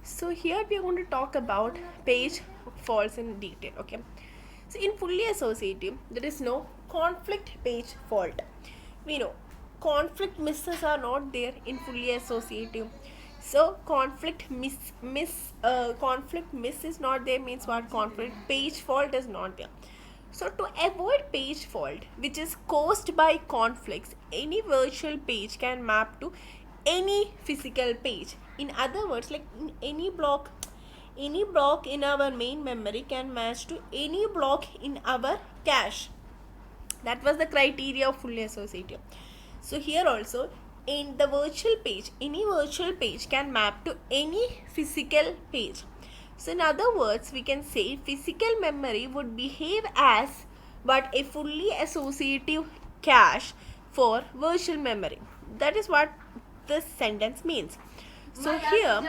So here we are going to talk about page faults in detail. Okay. So in fully associative, there is no conflict page fault. We know conflict misses are not there in fully associative. So conflict miss is not there means what? Conflict page fault is not there. So to avoid page fault, which is caused by conflicts, any virtual page can map to any physical page. In other words, like in any block in our main memory can match to any block in our cache. That was the criteria of fully associative. So here also, in the virtual page, any virtual page can map to any physical page. So in other words, we can say physical memory would behave as but a fully associative cache for virtual memory. That is what this sentence means. So here,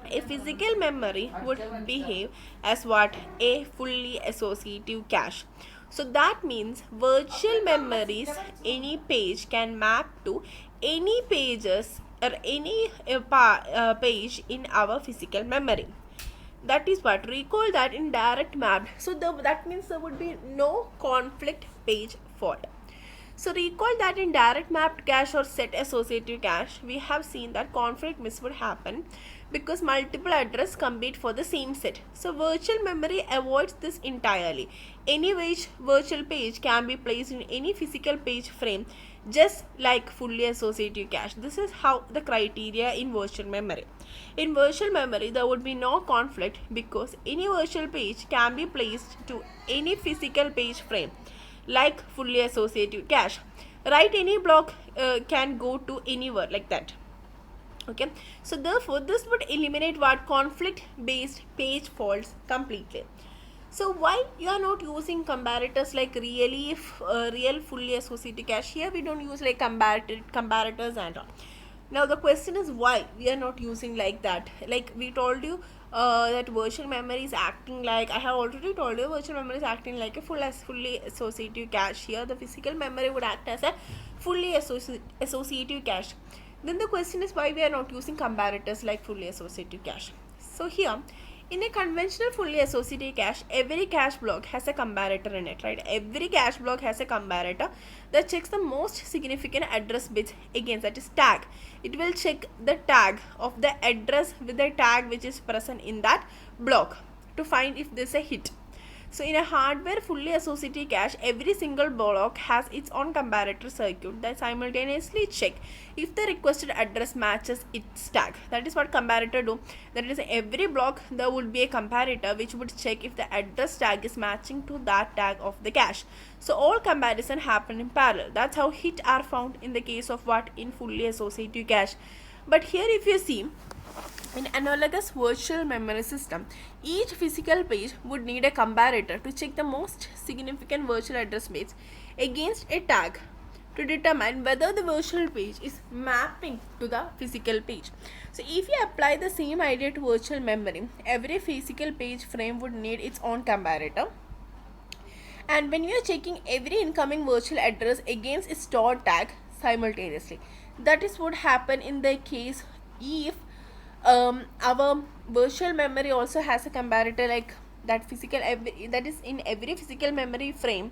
a physical memory would behave as what? A fully associative cache. So that means virtual memories, any page can map to any pages or any page in our physical memory. That is what, recall that in direct mapped. So that means there would be no conflict page fault. So recall that in direct mapped cache or set associative cache, we have seen that conflict miss would happen because multiple address compete for the same set. So virtual memory avoids this entirely. Any virtual page can be placed in any physical page frame, just like fully associative cache. This is how the criteria in virtual memory. In virtual memory, there would be no conflict because any virtual page can be placed to any physical page frame, like fully associative cache. Right, any block can go to anywhere like that. Okay, so therefore this would eliminate what? Conflict based page faults completely. So why you are not using comparators like real fully associative cache? Here we don't use like comparators and all. Now the question is why we are not using like that. Like we told you that virtual memory is acting like, I have already told you, virtual memory is acting like a fully associative cache. Here the physical memory would act as a fully associative cache. Then the question is why we are not using comparators like fully associative cache. So here, in a conventional fully associative cache, every cache block has a comparator in it, right? Every cache block has a comparator that checks the most significant address bits against, that is tag. It will check the tag of the address with the tag which is present in that block to find if there is a hit. So in a hardware fully associative cache, every single block has its own comparator circuit that simultaneously check if the requested address matches its tag. That is what comparator do. That is, every block there would be a comparator which would check if the address tag is matching to that tag of the cache. So all comparison happen in parallel. That's how hit are found in the case of what? In fully associative cache. But here if you see, in analogous virtual memory system, each physical page would need a comparator to check the most significant virtual address bits against a tag to determine whether the virtual page is mapping to the physical page. So if you apply the same idea to virtual memory, every physical page frame would need its own comparator. And when you are checking every incoming virtual address against a stored tag simultaneously, that is what happen in the case if our virtual memory also has a comparator like that that is in every physical memory frame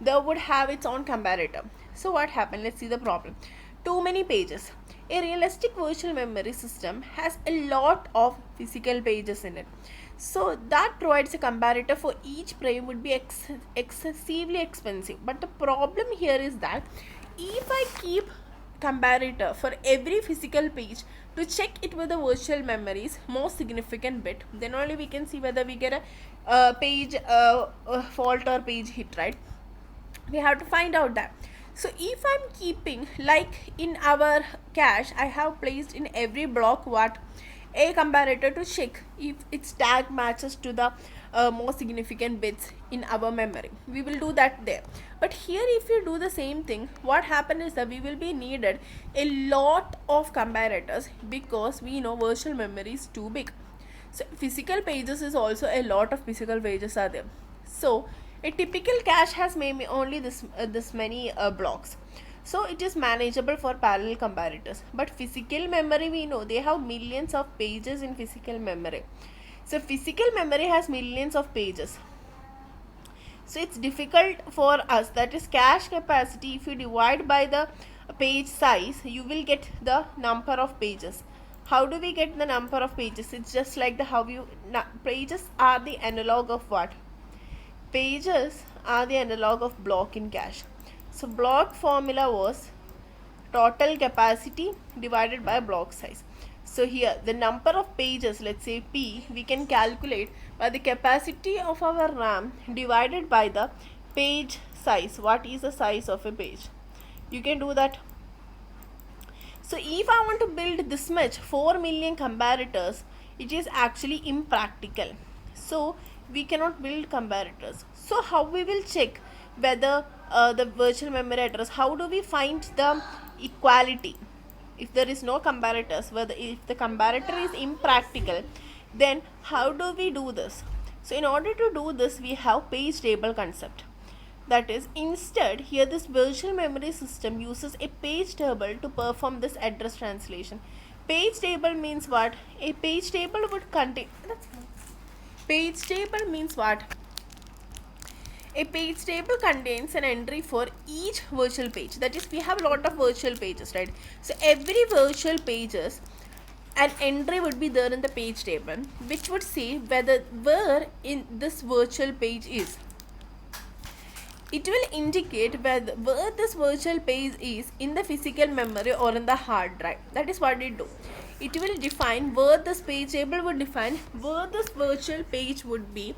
there would have its own comparator. So what happened? Let's see the problem. Too many pages. A realistic virtual memory system has a lot of physical pages in it, so that provides a comparator for each frame would be excessively expensive. But the problem here is that if I keep comparator for every physical page to check it with the virtual memory's most significant bit, then only we can see whether we get a page fault or page hit, right? We have to find out that. So if I'm keeping, like in our cache, I have placed in every block what? A comparator to check if its tag matches to the most significant bits in our memory. We will do that there. But here if you do the same thing, what happens is that we will be needed a lot of comparators because we know virtual memory is too big. So physical pages is also a lot of physical pages are there. So a typical cache has maybe only this many blocks. So it is manageable for parallel comparators. But physical memory, we know they have millions of pages in physical memory. So physical memory has millions of pages. So it's difficult for us, that is cache capacity, if you divide by the page size, you will get the number of pages. How do we get the number of pages? It's just like the pages are the analog of what? Pages are the analog of block in cache. So block formula was total capacity divided by block size. So here the number of pages, let's say P, we can calculate by the capacity of our RAM divided by the page size. What is the size of a page? You can do that. So if I want to build this much 4 million comparators, it is actually impractical. So we cannot build comparators. So how we will check whether the virtual memory address, how do we find the equality? If there is no comparators, whether if the comparator is impractical, then how do we do this? So in order to do this, we have page table concept. That is, instead here this virtual memory system uses a page table to perform this address translation. Page table means what? A page table would contain, page table means what? A page table contains an entry for each virtual page. That is, we have a lot of virtual pages, right? So every virtual pages, an entry would be there in the page table, which would say where in this virtual page is. It will indicate where this virtual page is in the physical memory or in the hard drive. That is what it do. It will define where this page table would define where this virtual page would be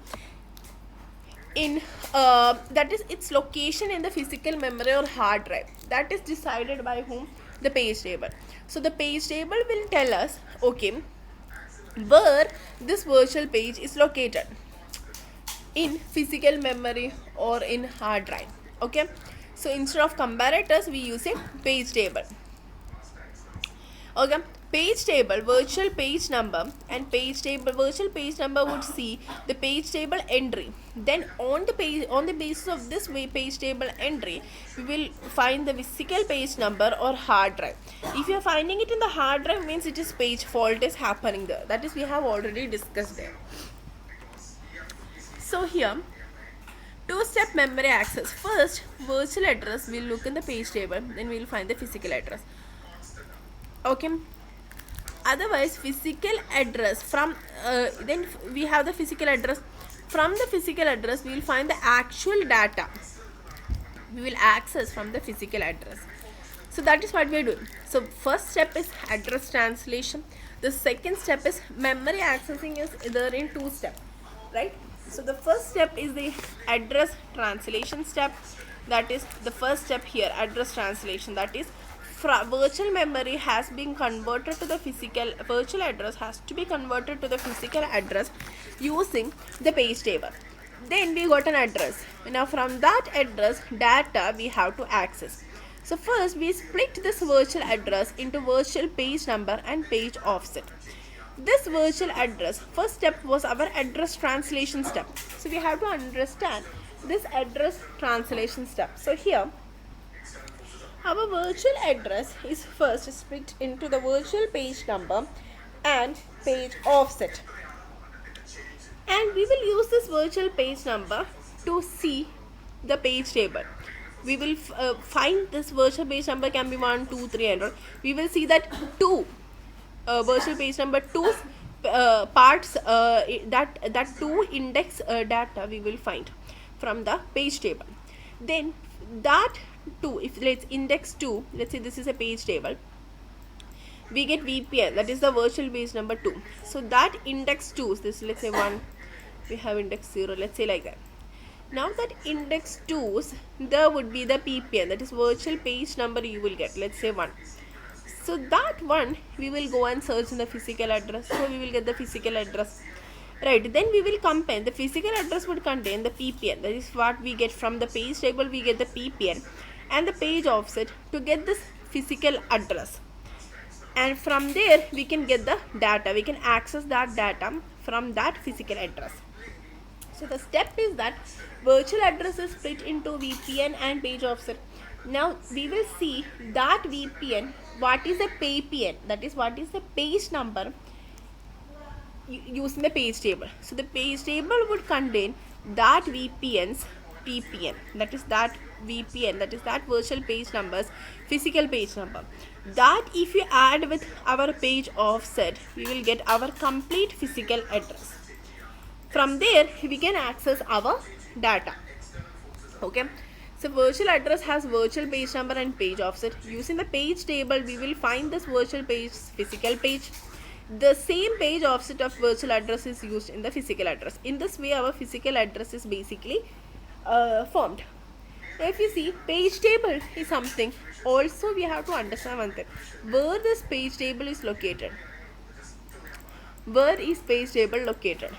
in that is its location in the physical memory or hard drive. That is decided by whom? The page table. So the page table will tell us, okay, where this virtual page is located in physical memory or in hard drive. Okay, so instead of comparators, we use a page table. Okay, page table, virtual page number, and page table, virtual page number would see the page table entry. Then on the page, on the basis of this page table entry, we will find the physical page number or hard drive. If you are finding it in the hard drive, means it is page fault is happening there. That is, we have already discussed there. So here, two-step memory access. First, virtual address, we'll look in the page table, then we'll find the physical address. Okay, otherwise physical address from then we have the physical address. From the physical address, we will find the actual data we will access from the physical address. So that is what we are doing. So first step is address translation. The second step is memory accessing is there in two steps, right? So the first step is the address translation step. That is the first step here, address translation. That is, virtual memory has been converted to the physical, virtual address has to be converted to the physical address using the page table. Then we got an address. Now from that address, data we have to access. So first we split this virtual address into virtual page number and page offset. This virtual address, first step was our address translation step. So we have to understand this address translation step. So here, our virtual address is first split into the virtual page number and page offset. And we will use this virtual page number to see the page table. We will find this virtual page number can be 1, 2, 3, and we will see that two virtual page number 2 parts that two index data we will find from the page table. Then that 2, if let's index 2, let's say this is a page table, we get VPN, that is the virtual page number 2. So that index 2, this let's say 1, we have index 0, let's say like that. Now that index 2s, there would be the PPN, that is virtual page number you will get, let's say 1. So that one we will go and search in the physical address. So we will get the physical address. Right, then we will compare. The physical address would contain the PPN. That is what we get from the page table. We get the PPN and the page offset to get this physical address. And from there we can get the data. We can access that data from that physical address. So the step is that virtual address is split into VPN and page offset. Now we will see that VPN, what is a PAPN, that is what is the page number using the page table. So the page table would contain that VPN's PPN, that is that VPN, that is that virtual page numbers physical page number. That if you add with our page offset, we will get our complete physical address. From there we can access our data. Okay, so virtual address has virtual page number and page offset. Using the page table we will find this virtual page physical page. The same page offset of virtual address is used in the physical address. In this way our physical address is basically formed. Now if you see, page table is something, also we have to understand one thing, where this page table is located. Where is page table located?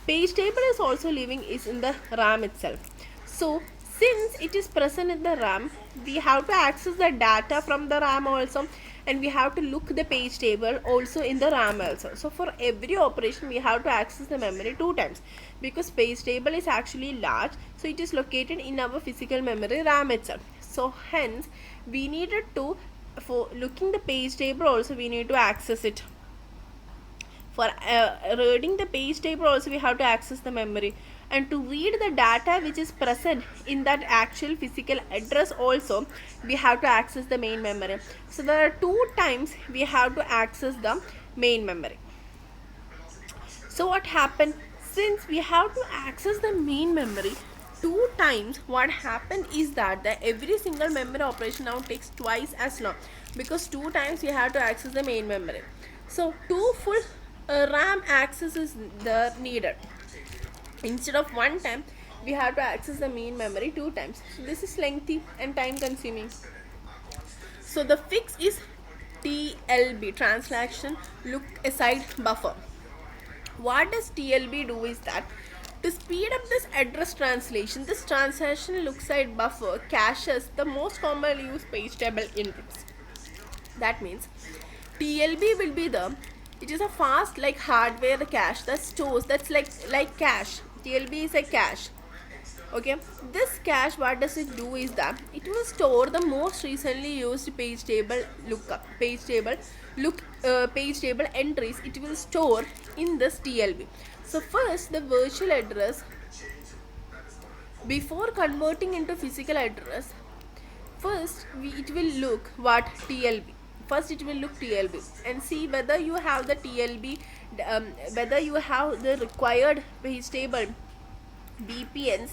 Page table is also living is in the RAM itself. So since it is present in the RAM, we have to access the data from the RAM also, and we have to look the page table also in the RAM also. So for every operation we have to access the memory 2 times, because page table is actually large, so it is located in our physical memory RAM itself. So hence we needed to, for looking the page table also, we need to access it. For reading the page table also we have to access the memory, and to read the data which is present in that actual physical address also we have to access the main memory. So there are 2 times we have to access the main memory. So what happened, since we have to access the main memory 2 times, what happened is that the every single memory operation now takes twice as long, because 2 times we have to access the main memory. So 2 full RAM access is there needed. Instead of 1 time we have to access the main memory 2 times. So this is lengthy and time consuming. So the fix is TLB, transaction look aside buffer. What does TLB do is that, to speed up this address translation, this transaction look aside buffer caches the most commonly used page table entries. That means TLB will be the, it is a fast like hardware cache that stores, that's like cache. TLB is a cache. Okay, this cache, what does it do is that it will store the most recently used page table lookup, page table entries. It will store in this TLB. So first the virtual address, before converting into physical address, first it will look what TLB. First it will look TLB and see whether you have the TLB, whether you have the required page table VPNs,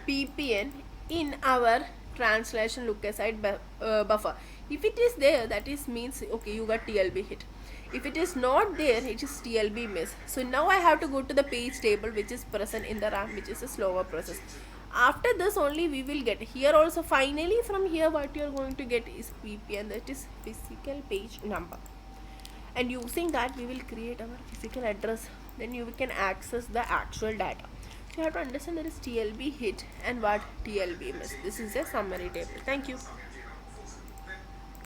PPN in our translation look aside buffer. If it is there, that is means okay, you got TLB hit. If it is not there, it is TLB miss. So now I have to go to the page table which is present in the RAM, which is a slower process. After this only we will get here also. Finally from here what you are going to get is PPN, that is physical page number, and using that we will create our physical address. Then you can access the actual data. You have to understand there is TLB hit and what TLB miss. This is a summary table. Thank you.